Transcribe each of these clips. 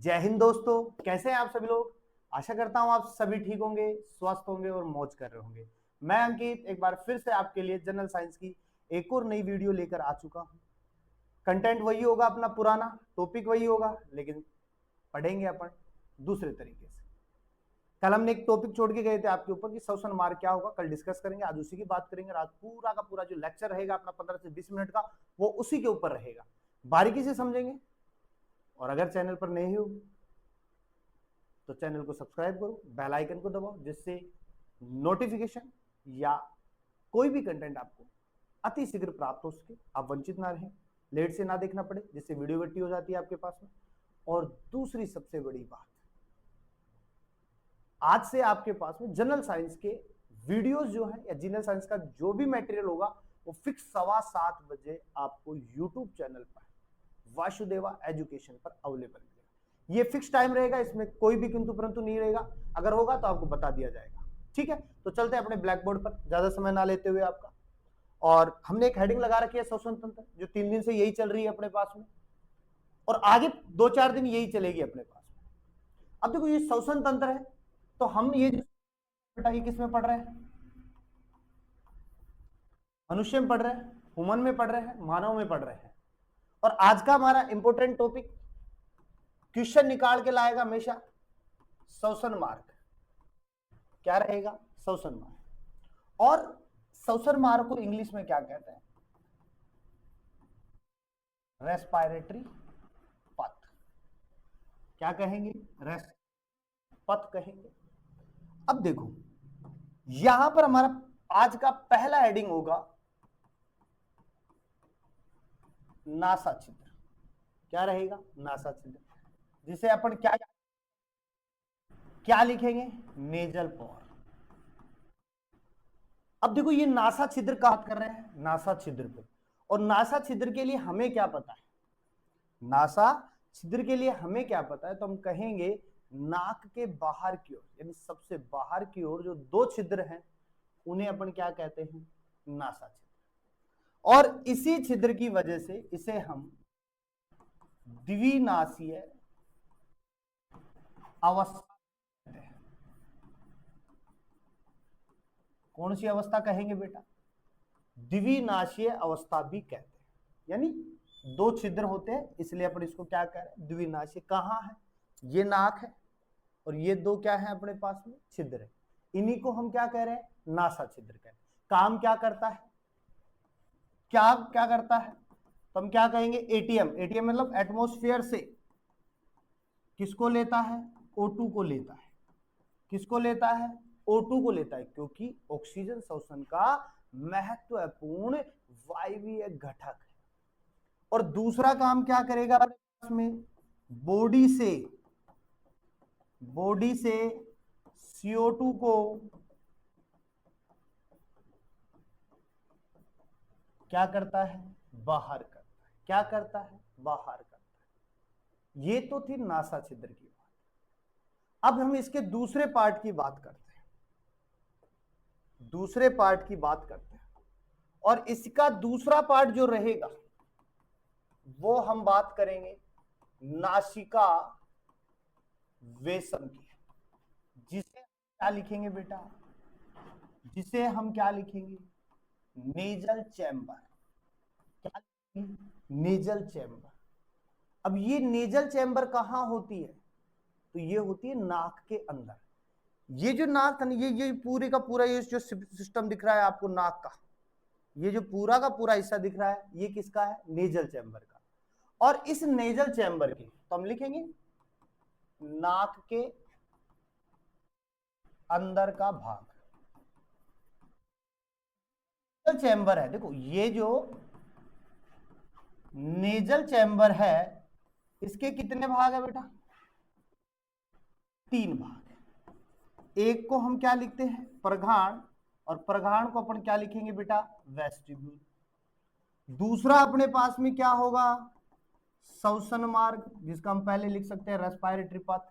जय हिंद दोस्तों, कैसे हैं आप सभी लोग। आशा करता हूं आप सभी ठीक होंगे, स्वस्थ होंगे और मौज कर रहे होंगे। मैं अंकित एक बार फिर से आपके लिए जनरल साइंस की एक और नई वीडियो लेकर आ चुका हूं। कंटेंट वही होगा, अपना पुराना टॉपिक वही होगा, लेकिन पढ़ेंगे अपन दूसरे तरीके से। कल हमने एक टॉपिक छोड़ के गए थे आपके ऊपर कि श्वसन मार्ग क्या होगा, कल डिस्कस करेंगे। आज उसी की बात करेंगे। आज पूरा का पूरा जो लेक्चर रहेगा अपना 15 से 20 मिनट का, वो उसी के ऊपर रहेगा, बारीकी से समझेंगे। और अगर चैनल पर नए हो तो चैनल को सब्सक्राइब करो, बेल आइकन को दबाओ, जिससे नोटिफिकेशन या कोई भी कंटेंट आपको अति शीघ्र प्राप्त हो सके, आप वंचित ना रहें, लेट से ना देखना पड़े, जिससे वीडियो गट्टी हो जाती है आपके पास में। और दूसरी सबसे बड़ी बात, आज से आपके पास में जनरल साइंस के वीडियोस जो है या जनरल साइंस का जो भी मटेरियल होगा वो फिक्स 7:15 बजे आपको यूट्यूब चैनल पर वासुदेवा एजुकेशन पर अवेलेबल मिलेगा। ये फिक्स टाइम रहेगा, इसमें कोई भी किंतु परंतु नहीं रहेगा। अगर होगा तो आपको बता दिया जाएगा। ठीक है, तो चलते हैं अपने ब्लैक बोर्ड पर, ज्यादा समय ना लेते हुए आपका। और हमने एक हेडिंग लगा रखी है श्वसन तंत्र, जो 3 दिन से यही चल रही है अपने पास में, और आगे 2-4 दिन यही चलेगी अपने पास में। अब देखो, ये श्वसन तंत्र है, तो हम ये बेटा ये किस में पढ़ रहे हैं? मनुष्य में पढ़ रहे हैं, ह्यूमन में पढ़ रहे हैं, मानव में पढ़ रहे हैं। और आज का हमारा इंपोर्टेंट टॉपिक क्वेश्चन निकाल के लाएगा हमेशा श्वसन मार्ग। क्या रहेगा? श्वसन मार्ग। और श्वसन मार्ग को इंग्लिश में क्या कहते हैं? रेस्पिरेटरी पथ। क्या कहेंगे? पथ कहेंगे। अब देखो, यहां पर हमारा आज का पहला हेडिंग होगा नासा छिद्र। क्या रहेगा? नासा छिद्र, जिसे अपन क्या लिखेंगे? नेजल पोर। अब देखो, ये नासा छिद्र का बात कर रहे हैं, नासा छिद्र पे। और नासा छिद्र के लिए हमें क्या पता है? नासा छिद्र के लिए हमें क्या पता है? तो हम कहेंगे नाक के बाहर की ओर, यानी सबसे बाहर की ओर जो 2 छिद्र हैं, उन्हें अपन क्या कहते हैं? नासा छिद्र। और इसी छिद्र की वजह से इसे हम द्विनासीय अवस्था कहते हैं। कौन सी अवस्था कहेंगे बेटा? द्विनाशीय अवस्था भी कहते हैं। यानी 2 छिद्र होते हैं, इसलिए अपन इसको क्या कह रहे हैं? द्विनाशीय। कहां है? ये नाक है और ये 2 क्या है अपने पास में? छिद्र है। इन्हीं को हम क्या कह रहे हैं? नासा छिद्र कह रहे हैं। काम क्या करता है? क्या क्या करता है? तो हम क्या कहेंगे? एटीएम। एटीएम मतलब एटमॉस्फेयर से किसको लेता है? O2 को लेता है। किसको लेता है? O2 को लेता है, क्योंकि ऑक्सीजन श्वसन का महत्वपूर्ण वायवीय घटक है। और दूसरा काम क्या करेगा में? बॉडी से CO2 को क्या करता है? बाहर करता है। क्या करता है? बाहर करता है। ये तो थी नासा छिद्र की बात। अब हम इसके दूसरे पार्ट की बात करते हैं। दूसरे पार्ट की बात करते हैं, और इसका दूसरा पार्ट जो रहेगा वो हम बात करेंगे नासिका वेसम की, जिसे क्या लिखेंगे बेटा? जिसे हम क्या लिखेंगे? Nasal chamber. क्या लिखेंगे? Nasal chamber. अब ये नेजल चैम्बर कहां होती है? तो ये होती है नाक के अंदर। ये जो नाक, ये पूरे का पूरा ये जो सिस्टम दिख रहा है आपको नाक का, ये जो पूरा का पूरा हिस्सा दिख रहा है, ये किसका है? नेजल चैम्बर का। और इस नेजल चैम्बर के तो हम लिखेंगे नाक के अंदर का भाग नेजल चैम्बर है। देखो, ये जो नेजल चैम्बर है, इसके कितने भाग है बेटा? 3 भाग। एक को हम क्या लिखते हैं? प्रघाण। और प्रघाण को अपन क्या लिखेंगे बेटा? वेस्टिब्यूल। दूसरा अपने पास में क्या होगा? श्वसन मार्ग, जिसका हम पहले लिख सकते हैं रेस्पिरेटरी पथ।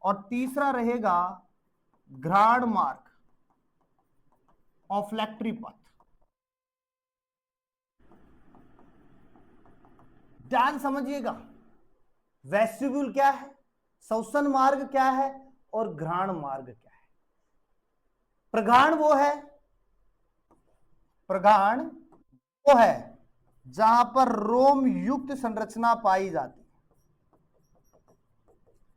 और तीसरा रहेगा घ्राण मार्ग, ऑफ्लैक्टरी पथ। ध्यान समझिएगा, वेस्टिब्यूल क्या है? श्वसन मार्ग क्या है और घ्राण मार्ग क्या है? प्रघाण वो है, प्रघाण वो है जहां पर रोम युक्त संरचना पाई जाती है।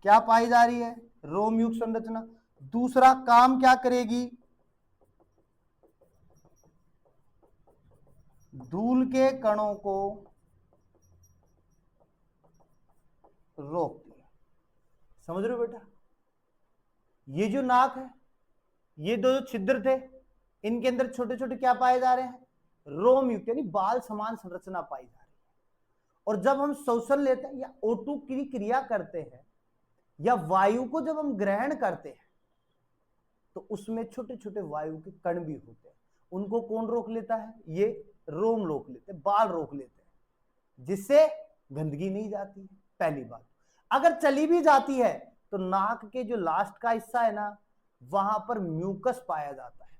क्या पाई जा रही है? रोम युक्त संरचना। दूसरा काम क्या करेगी? धूल के कणों को रोकती है। समझ रहे हो बेटा? ये जो नाक है, ये दो छिद्र थे, इनके अंदर छोटे छोटे क्या पाए जा रहे हैं? रोम युक्त यानी बाल समान संरचना पाई जा रही है। और जब हम श्वसन लेते हैं या O2 की क्रिया करते हैं या वायु को जब हम ग्रहण करते हैं तो उसमें छोटे छोटे वायु के कण भी होते हैं। उनको कौन रोक लेता है? ये रोम रोक लेते हैं, बाल रोक लेते हैं, जिससे गंदगी नहीं जाती है। पहली बात। अगर चली भी जाती है तो नाक के जो लास्ट का हिस्सा है ना, वहां पर म्यूकस पाया जाता है,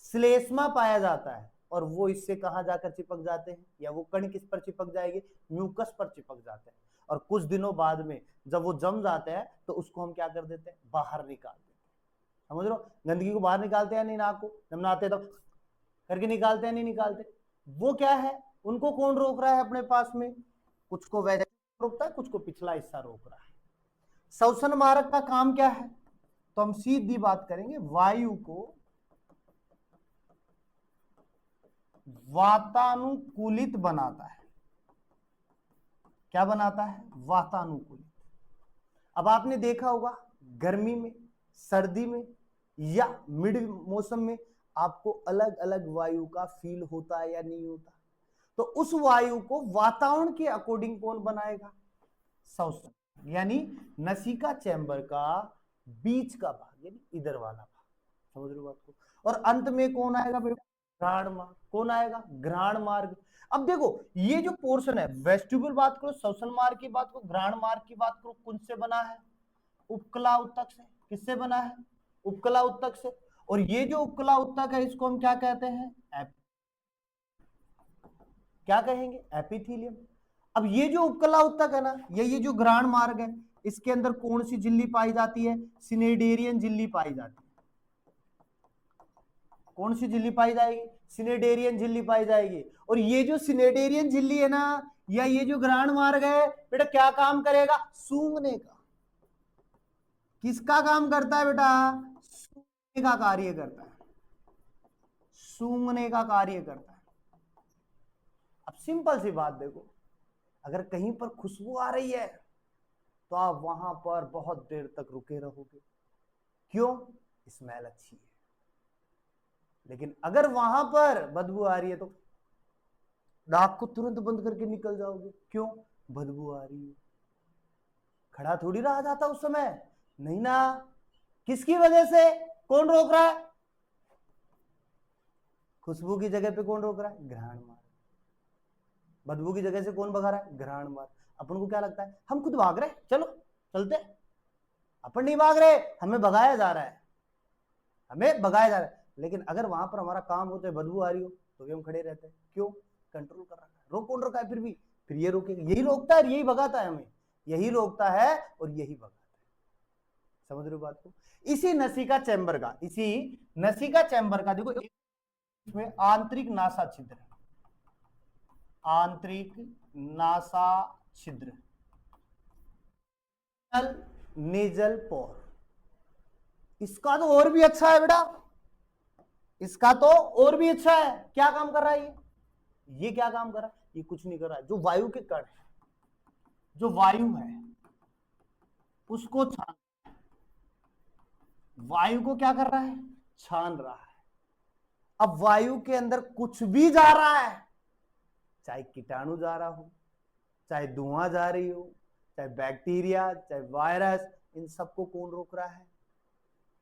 श्लेष्मा पाया जाता है, और वो इससे कहां जाकर चिपक जाते हैं, या वो कण किस पर चिपक जाएंगे? म्यूकस पर चिपक जाते हैं। और कुछ दिनों बाद में जब वो जम जाते हैं तो उसको हम क्या कर देते हैं? बाहर निकाल देते हैं। समझ लो? गंदगी को बाहर निकालते हैं नहीं? नाक को जब नहाते तब करके निकालते हैं नहीं निकालते? वो क्या है? उनको कौन रोक रहा है अपने पास में? कुछ को वैसे रोकता है, कुछ को पिछला हिस्सा रोक रहा है। श्वसन मार्ग का काम क्या है? तो हम सीधी बात करेंगे, वायु को वातानुकूलित बनाता है। क्या बनाता है? वातानुकूलित। अब आपने देखा होगा गर्मी में, सर्दी में या मिड मौसम में आपको अलग अलग वायु का फील होता है या नहीं होता? तो उस वायु को वातावरण के अकॉर्डिंग कौन बनाएगा? श्वसन, यानी नसिका चैम्बर का बीच का भाग, यानी इधर वाला भाग। समझ रहे हो बात को? और अंत में कौन आएगा बेटा? घ्राण मार्ग। कौन आएगा? घ्राण मार्ग। अब देखो ये जो पोर्शन है, वेस्टिब्यूल बात करो, श्वसन मार्ग की बात करो, घ्राण मार्ग की बात करो, कौन से बना है? उपकला उत्तक से। किससे बना है? उपकला उत्तक से। और ये जो उपकला उत्तक है इसको हम क्या कहते हैं? क्या कहेंगे? एपिथेलियम। अब ये जो उपकला उत्तक है ना, ये जो घ्राण मार्ग है, इसके अंदर कौन सी झिल्ली पाई जाती है? सिनेडेरियन झिल्ली पाई जाती है। कौन सी झिल्ली पाई जाएगी? सिनेडेरियन झिल्ली पाई जाएगी। और ये जो सिनेडेरियन झिल्ली है ना, या ये जो घ्राण मार्ग है बेटा, क्या काम करेगा? सूंघने का। किसका काम करता है बेटा? सूंघने का कार्य करता है। सूंघने का कार्य करता है। अब सिंपल सी बात देखो, अगर कहीं पर खुशबू आ रही है तो आप वहां पर बहुत देर तक रुके रहोगे। क्यों? स्मेल अच्छी है। लेकिन अगर वहां पर बदबू आ रही है तो नाक को तुरंत बंद करके निकल जाओगे। क्यों? बदबू आ रही है। खड़ा थोड़ी रहा जाता उस समय, नहीं ना। किसकी वजह से? कौन रोक रहा है? खुशबू की जगह पे कौन रोक रहा है? घ्राण मार्ग। बदबू की जगह से कौन भगा रहा है? घ्राण मार्ग। अपन को क्या लगता है? हम खुद भाग रहे, चलो चलते। अपन नहीं भाग रहे, हमें भगाया जा रहा है, हमें भगाया जा रहा है। लेकिन अगर वहां पर हमारा काम होता है, बदबू आ रही हो तो भी हम खड़े रहते हैं। क्यों? कंट्रोल कर रखा है। रोक कौन रखा है? फिर ये रोकेगा, यही रोकता है, यही भगाता है हमें, यही रोकता है और यही भगाता है। समझ रहे हो बात को? इसी नसिका चैम्बर का, इसी नसिका चैम्बर का देखो, इसमें आंतरिक नासा छिद्र है। आंतरिक नासा छिद्र, नेजल पोर। इसका तो और भी अच्छा है बेटा, इसका तो और भी अच्छा है। क्या काम कर रहा है ये क्या काम कर रहा है? ये कुछ नहीं कर रहा है। जो वायु के कण है, जो वायु है उसको छान, वायु को क्या कर रहा है? छान रहा है। अब वायु के अंदर कुछ भी जा रहा है, चाहे कीटाणु जा रहा हो, चाहे धुआं जा रही हो, चाहे बैक्टीरिया, चाहे वायरस, इन सबको कौन रोक रहा है?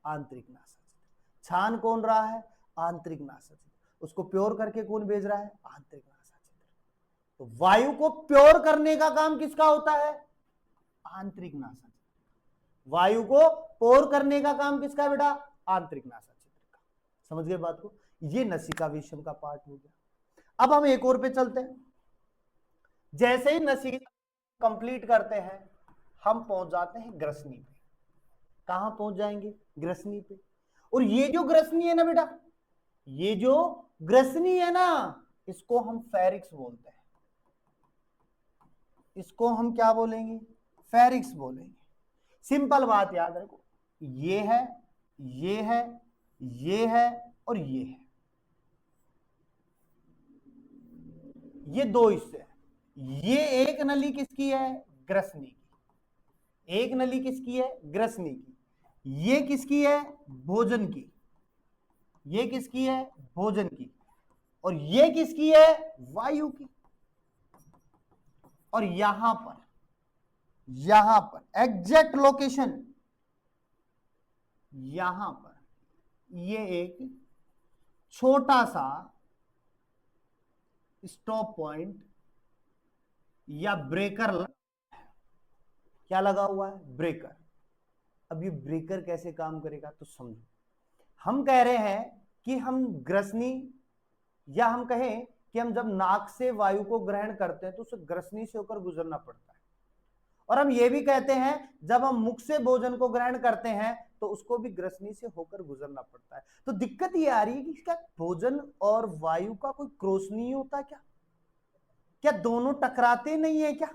आंतरिक नासा छिद्र। छान कौन रहा है? आंतरिक नासा छिद्र। उसको प्योर करके कौन भेज रहा है? आंतरिक नासा छिद्र। तो वायु को प्योर करने का काम किसका होता है? आंतरिक नासा छिद्र। वायु को प्योर करने का काम किसका है बेटा? आंतरिक नासा छिद्र का। समझ गए बात को? ये नसिका विषम का पार्ट हो गया। अब हम एक और पे चलते हैं। जैसे ही नसिका कंप्लीट करते हैं हम पहुंच जाते हैं ग्रसनी पे। कहां पहुंच जाएंगे? ग्रसनी पे। और ये जो ग्रसनी है ना बेटा, ये जो ग्रसनी है ना, इसको हम फेरिक्स बोलते हैं। इसको हम क्या बोलेंगे? फेरिक्स बोलेंगे। सिंपल बात याद रखो, ये है, ये है, ये है और ये है, ये दो हिस्से हैं। ये एक नली किसकी है? ग्रसनी की। एक नली किसकी है? ग्रसनी की। ये किसकी है? भोजन की। ये किसकी है? भोजन की। और ये किसकी है? वायु की। और यहां पर एग्जैक्ट लोकेशन, यहां पर ये एक छोटा सा स्टॉप पॉइंट या ब्रेकर, क्या लगा हुआ है? ब्रेकर। अब ये ब्रेकर कैसे काम करेगा तो समझो। हम कह रहे हैं कि हम ग्रसनी, या हम कहें कि हम जब नाक से वायु को ग्रहण करते हैं तो उसे ग्रसनी से होकर गुजरना पड़ता है। और हम ये भी कहते हैं जब हम मुख से भोजन को ग्रहण करते हैं तो उसको भी ग्रसनी से होकर गुजरना पड़ता है। तो दिक्कत ये आ रही है कि क्या भोजन और वायु का कोई क्रॉस नहीं होता? क्या दोनों टकराते नहीं है? क्या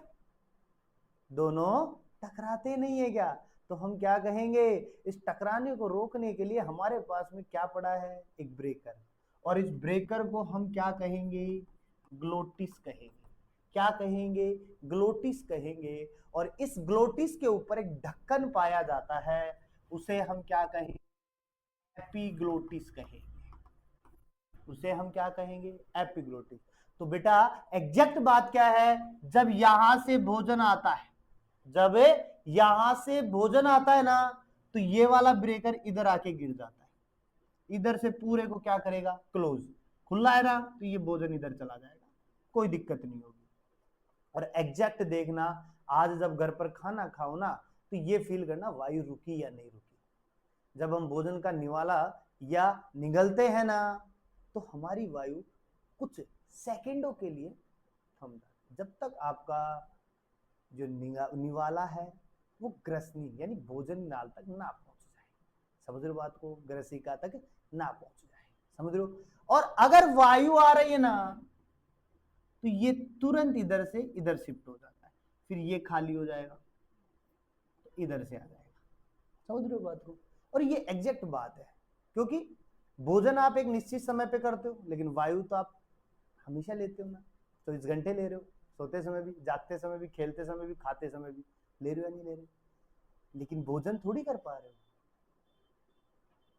दोनों टकराते नहीं है क्या? तो हम क्या कहेंगे? इस टकराने को रोकने के लिए हमारे पास में क्या पड़ा है? एक ब्रेकर। और इस ब्रेकर को हम क्या कहेंगे? ग्लोटिस कहेंगे। क्या कहेंगे? ग्लोटिस कहेंगे। और इस ग्लोटिस के ऊपर एक ढक्कन पाया जाता है, उसे हम क्या कहेंगे? एपिग्लोटिस कहेंगे। उसे हम क्या कहेंगे? एपिग्लोटिस। तो बेटा एग्जैक्ट बात क्या है? जब यहां से भोजन आता है, जब यहां से भोजन आता है ना, तो ये वाला ब्रेकर इधर आके गिर जाता है। इधर से पूरे को क्या करेगा? क्लोज। खुला है ना, तो ये भोजन इधर चला जाएगा, कोई दिक्कत नहीं होगी। और एग्जैक्ट देखना, आज जब घर पर खाना खाओ ना, तो ये फील करना वायु रुकी या नहीं रुकी। जब हम भोजन का निवाला या निगलते हैं ना, तो हमारी वायु कुछ सेकंडों के लिए थम जाती, जब तक आपका जो निवाला है वो ग्रसनी यानी भोजन नाल तक ना पहुंच जाए। समझ रहे हो बात को? ग्रसिका तक ना पहुंच जाए, समझ रहे हो? और अगर वायु आ रही है ना, तो ये तुरंत इधर से इधर शिफ्ट हो जाता है, फिर ये खाली हो जाएगा तो इधर से आ जाएगा। समझ रहे हो बात को? और ये एग्जैक्ट बात है, क्योंकि भोजन आप एक निश्चित समय पे करते हो, लेकिन वायु तो आप हमेशा लेते हो ना। 24 घंटे ले रहे हो, सोते समय भी, जागते समय भी, खेलते समय भी, खाते समय भी ले रहे हो या नहीं ले रहे? लेकिन भोजन थोड़ी कर पा रहे हो।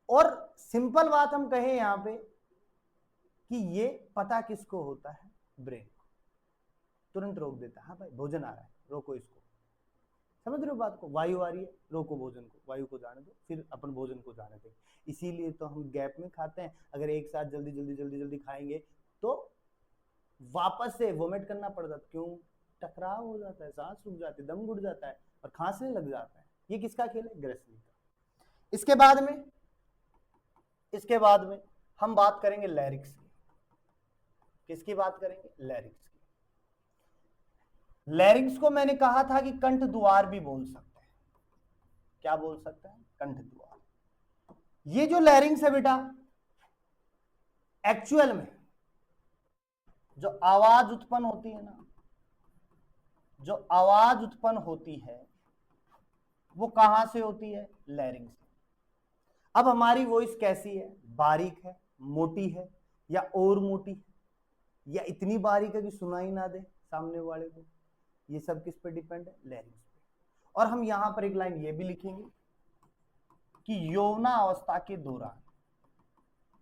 और सिंपल बात हम कहें यहां पे कि ये पता किसको होता है? ब्रेन को। तुरंत रोक देता है, हाँ भाई भोजन आ रहा है, रोको इसको। समझ रहे हो बात को? वायु आ रही है, रोको भोजन को, वायु को जाने दो, फिर अपन भोजन को जाने दें। इसीलिए तो हम गैप में खाते हैं। अगर एक साथ जल्दी जल्दी जल्दी जल्दी खाएंगे तो वापस से वोमिट करना पड़ जाता। क्यों? टकराव हो जाता है, सांस रुक जाती है, दम घुट जाता है और खांसने लग जाता है। ये किसका खेल है? ग्रसनी का। इसके बाद में हम बात करेंगे लैरिक्स की। किसकी बात करेंगे? लैरिक्स की। लैरिक्स को मैंने कहा था कि कंठ द्वार भी बोल सकते हैं। क्या बोल सकते हैं? कंठ द्वार। ये जो लैरिंग्स है बेटा, एक्चुअल में जो आवाज उत्पन्न होती है ना, जो आवाज उत्पन्न होती है वो कहां से होती है? लैरिंग से। अब हमारी वॉइस कैसी है? बारीक है, मोटी है, या और मोटी है, या इतनी बारीक है कि सुनाई ना दे सामने वाले को? ये सब किस पे डिपेंड है? लैरिंग्स पे। और हम यहां पर एक लाइन ये भी लिखेंगे कि यौवना अवस्था के दौरान,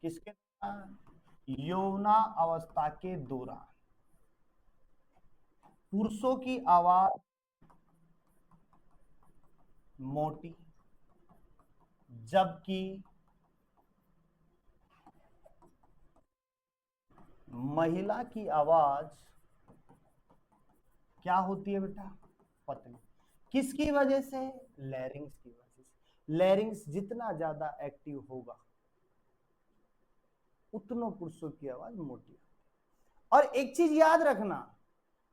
किसके दौरान? यौवना अवस्था के दौरान पुरुषों की आवाज मोटी, जबकि महिला की आवाज क्या होती है बेटा? पतली। किसकी वजह से? लैरिंग्स की वजह से। लैरिंग्स जितना ज्यादा एक्टिव होगा उतनों पुरुषों की आवाज मोटी। और एक चीज याद रखना,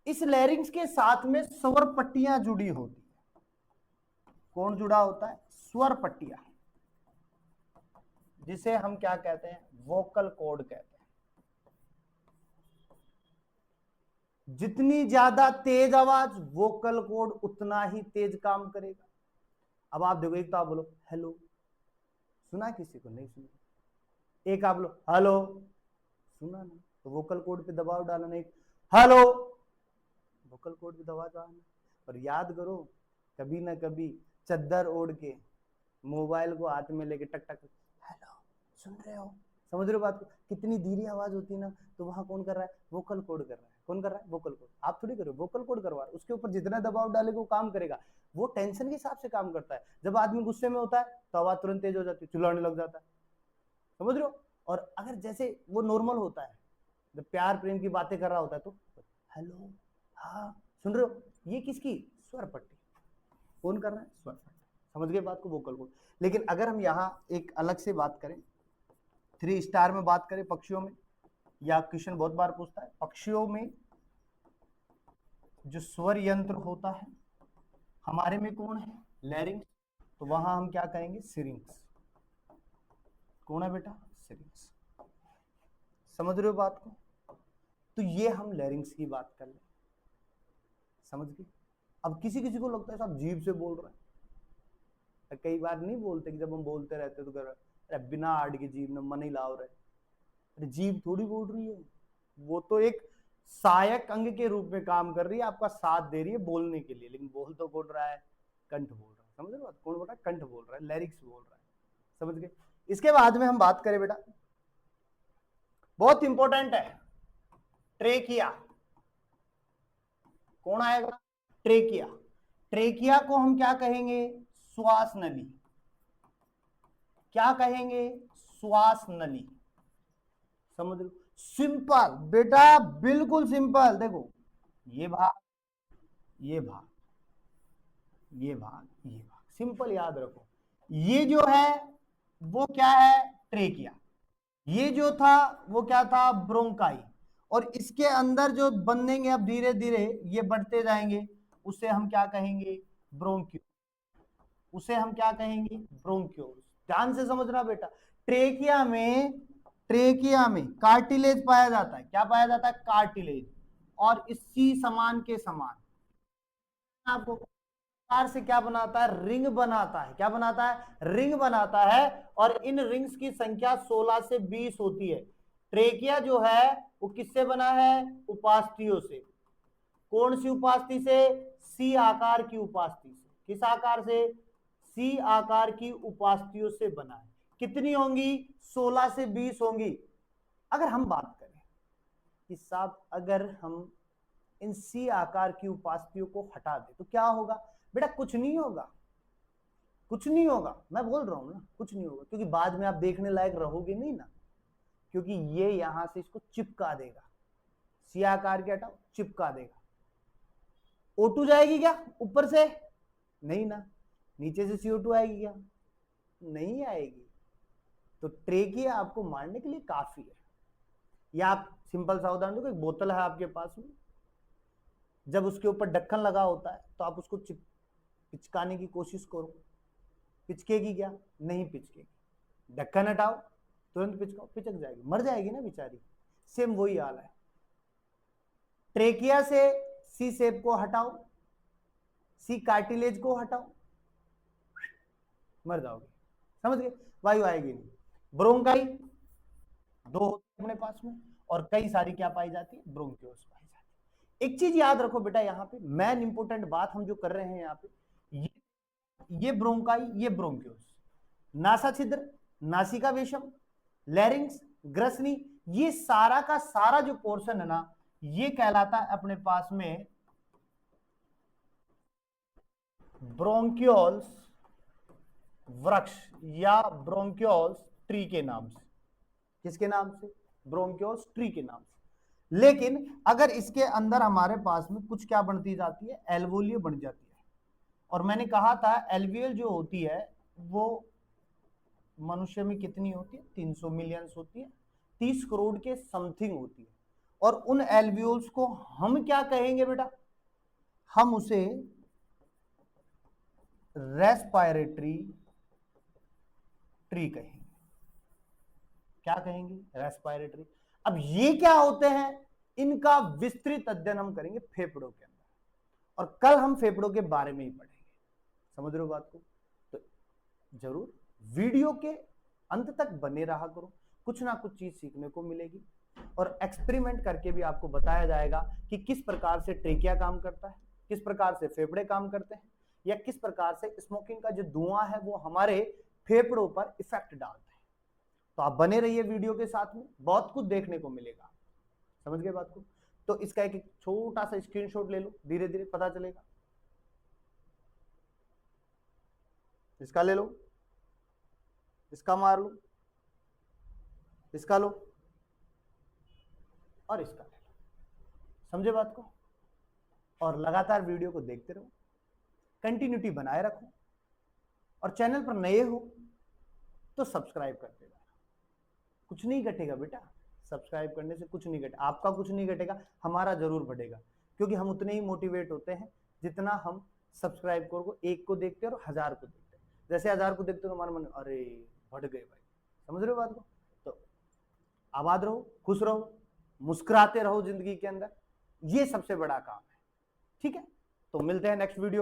इस लैरिंग्स के साथ में स्वर पट्टियां जुड़ी होती है। कौन जुड़ा होता है? स्वर पट्टियां, जिसे हम क्या कहते हैं? वोकल कॉर्ड कहते हैं। जितनी ज्यादा तेज आवाज, वोकल कॉर्ड उतना ही तेज काम करेगा। अब आप देखो, एक तो आप बोलो हेलो, सुना किसी को? नहीं सुना। एक आप बोलो हेलो, सुना ना, तो वोकल कॉर्ड पे दबाव डालना। एक हेलो, वोकल कॉर्ड पे दबाव डालना। और याद करो, कभी ना कभी चद्दर ओढ़ के मोबाइल को हाथ में लेके टक टक, हेलो सुन रहे हो? समझ रहे हो बात को? कितनी धीरे आवाज होती है ना, तो वहां कौन कर रहा है? वोकल कॉर्ड कर रहा है। कौन कर रहा है? Vocal cord. आप थोड़ी करो, वोकल कॉर्ड करवा। उसके ऊपर जितना दबाव डालेगा वो काम करेगा। वो टेंशन के हिसाब से काम करता है। जब आदमी गुस्से में होता है तो आवाज तुरंत तेज हो जाती है, चिल्लाने लग जाता है। समझ रहे हो? और अगर जैसे वो नॉर्मल होता है, जब प्यार प्रेम की बातें कर रहा होता है तो हेलो, हाँ सुन रहे हो? ये किसकी? स्वर पट्टी। कौन कर रहा है? स्वर पट्टी। समझ गए बात को? Vocal cord. लेकिन अगर हम यहाँ एक अलग से बात करें, 3 स्टार में बात करें, पक्षियों में, या क्वेश्चन बहुत बार पूछता है, पक्षियों में जो स्वर यंत्र होता है हमारे में कौन है? लैरिंक्स। तो वहां हम क्या कहेंगे? सिरिंक्स। कौन है बेटा? सिरिंक्स। समझ रहे हो बात को? तो ये हम लैरिंक्स की बात कर ले। समझ गए? अब किसी किसी को लगता है साहब जीभ से बोल रहा है। कई बार नहीं बोलते कि जब हम बोलते रहते तो कर अरे बिना आड़ की जीभ न मन ही लाओ रहे। अरे जीभ थोड़ी बोल रही है, वो तो एक सहायक अंग के रूप में काम कर रही है, आपका साथ दे रही है बोलने के लिए, लेकिन बोल तो बोल रहा है, कंठ बोल रहा है। समझ रहे हो बात? कौन बोल रहा है? कंठ बोल रहा है, लैरिक्स बोल रहा है। समझ गए? इसके बाद में हम बात करें बेटा, बहुत इंपॉर्टेंट है, ट्रेकिया। कौन आएगा? ट्रेकिया। ट्रेकिया को हम क्या कहेंगे? श्वास नली। क्या कहेंगे? श्वास नली। समझ लो, सिंपल बेटा, बिल्कुल सिंपल। देखो, ये भाग, ये भाग, ये भाग, ये भाग, सिंपल याद रखो। ये जो है वो क्या है? ट्रेकिया। ये जो था वो क्या था? ब्रोंकाई। और इसके अंदर जो बनेंगे अब धीरे धीरे ये बढ़ते जाएंगे, उसे हम क्या कहेंगे? ब्रोंक्यूल। उसे हम क्या कहेंगे? ब्रोंक्यूल। ध्यान से समझना बेटा, ट्रेकिया में, ट्रेकिया में कार्टिलेज पाया जाता है। क्या पाया जाता है? कार्टिलेज। और इसी समान के समान आपको कार से क्या बनाता है? रिंग बनाता है। क्या बनाता है? रिंग बनाता है। और इन रिंग्स की संख्या 16 से 20 होती है। ट्रेकिया जो है वो किससे बना है? उपास्थियों से। कौन सी उपास्थि से? सी आकार की उपास्थि से। किस आकार से? सी आकार की उपास्थियों से बना है। कितनी होंगी? 16 से 20 होंगी। अगर हम बात करें कि साहब अगर हम इन सी आकार की उपास्थियों को हटा दे तो क्या होगा? बेटा कुछ नहीं होगा, कुछ नहीं होगा। मैं बोल रहा हूं ना, कुछ नहीं होगा, क्योंकि बाद में आप देखने लायक रहोगे नहीं ना, क्योंकि ये यहां से इसको चिपका देगा। सी आकार के हटाओ, चिपका देगा। O2 जाएगी क्या ऊपर से? नहीं ना। नीचे से CO2 आएगी क्या? नहीं आएगी। तो ट्रेकिया आपको मारने के लिए काफी है। या आप सिंपल सा उदाहरण दो, एक बोतल है आपके पास में, जब उसके ऊपर ढक्कन लगा होता है तो आप उसको पिचकाने की कोशिश करो, पिचकेगी क्या? नहीं पिचकेगी। ढक्कन हटाओ, तुरंत पिचकाओ, पिचक जाएगी, मर जाएगी ना बेचारी। सेम वही हाल है। ट्रेकिया से सी शेप को हटाओ, सी कार्टिलेज को हटाओ, मर जाओगे। समझ गए? वायु आएगी नहीं। ब्रोंकाई दो होते अपने पास में, और कई सारी क्या पाई जाती है? ब्रोंक्यूल्स पाई जाती है। एक चीज याद रखो बेटा, यहां पे मेन इंपोर्टेंट बात हम जो कर रहे हैं यहां पे, ये ब्रोंकाई, ये ब्रोंक्यूल्स, नासा छिद्र, नासिका वेशम, लैरिंग्स, ग्रसनी, ये सारा का सारा जो पोर्शन है ना, ये कहलाता है अपने पास में ब्रोंक्यूल्स वृक्ष या ब्रोंक्यूल्स ट्री के नाम से। किसके नाम से? ब्रोंक्यूल्स ट्री के नाम से। लेकिन अगर इसके अंदर हमारे पास में कुछ क्या बनती जाती है? एल्वोलियो बन जाती है। और मैंने कहा था एल्वियल जो होती है वो मनुष्य में कितनी होती है? 300 मिलियन होती है, 30 करोड़ के समथिंग होती है। और उन एल्वियोल्स को हम क्या कहेंगे बेटा? हम उसे रेस्पायरेटरी ट्री कहेंगे। क्या कहेंगे? रेस्पायरेटरी। अब ये क्या होते हैं, इनका विस्तृत अध्ययन हम करेंगे फेफड़ों के अंदर, और कल हम फेफड़ों के बारे में ही पढ़ेंगे। समझ रहे हो बात को? तो जरूर वीडियो के अंत तक बने रहा करो, कुछ ना कुछ चीज सीखने को मिलेगी, और एक्सपेरिमेंट करके भी आपको बताया जाएगा कि किस प्रकार से ट्रेकिया काम करता है, किस प्रकार से फेफड़े काम करते हैं, या किस प्रकार से स्मोकिंग का जो धुआं है वो हमारे फेफड़ों पर इफेक्ट डालता है। तो आप बने रहिए वीडियो के साथ में, बहुत कुछ देखने को मिलेगा। समझ गए बात को? तो इसका एक छोटा सा स्क्रीनशॉट ले लो, धीरे धीरे पता चलेगा। इसका ले लो, इसका मार लो, इसका लो, और इसका ले लो। समझे बात को? और लगातार वीडियो को देखते रहो, कंटिन्यूटी बनाए रखो, और चैनल पर नए हो तो सब्सक्राइब करते रहना। कुछ नहीं घटेगा बेटा, सब्सक्राइब करने से कुछ नहीं घटेगा, आपका कुछ नहीं घटेगा, हमारा जरूर बढ़ेगा, क्योंकि हम उतने ही मोटिवेट होते हैं जितना हम सब्सक्राइब को एक को देखते हैं और 1000 को देखते हैं। जैसे 1000 को देखते हो हमारा मन, अरे बढ़ गए भाई। समझ रहे हो बात को? तो आबाद रहो, खुश रहो, मुस्कुराते रहो जिंदगी के अंदर, ये सबसे बड़ा काम है। ठीक है, तो मिलते हैं नेक्स्ट वीडियो।